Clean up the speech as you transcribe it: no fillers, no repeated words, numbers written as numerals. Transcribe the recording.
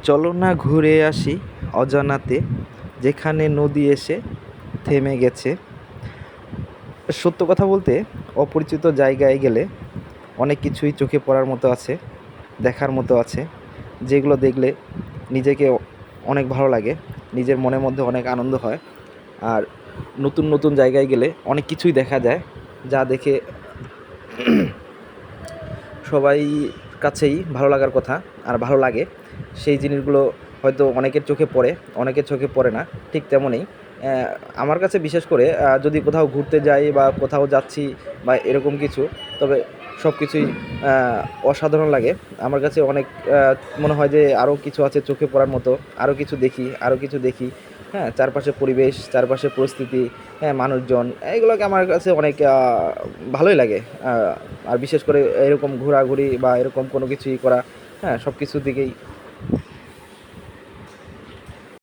চলো না ঘুরে আসি অজানাতে, যেখানে নদী এসে থেমে গেছে। সত্য কথা বলতে, অপরিচিত জায়গায় গেলে অনেক কিছুই চোখে পড়ার মতো আছে, দেখার মতো আছে, যেগুলো দেখলে নিজেকে অনেক ভালো লাগে, নিজের মনের মধ্যে অনেক আনন্দ হয়। আর নতুন নতুন জায়গায় গেলে অনেক কিছুই দেখা যায়, যা দেখে সবাই কাছেই ভালো লাগার কথা আর ভালো লাগে। সেই জিনিসগুলো হয়তো অনেকের চোখে পড়ে, অনেকের চোখে পড়ে না। ঠিক তেমনই আমার কাছে বিশেষ করে যদি কোথাও ঘুরতে যাই বা কোথাও যাচ্ছি বা এরকম কিছু, তবে সব কিছুই অসাধারণ লাগে আমার কাছে। অনেক মনে হয় যে আরও কিছু আছে চোখে পড়ার মতো, আরও কিছু দেখি, আরও কিছু দেখি। হ্যাঁ, চারপাশে পরিবেশ, চারপাশে পরিস্থিতি, হ্যাঁ, মানুষজন, এগুলোকে আমার কাছে অনেক ভালোই লাগে। আর বিশেষ করে এরকম ঘোরাঘুরি বা এরকম কোনো কিছুই করা, হ্যাঁ, সব কিছুর দিকেই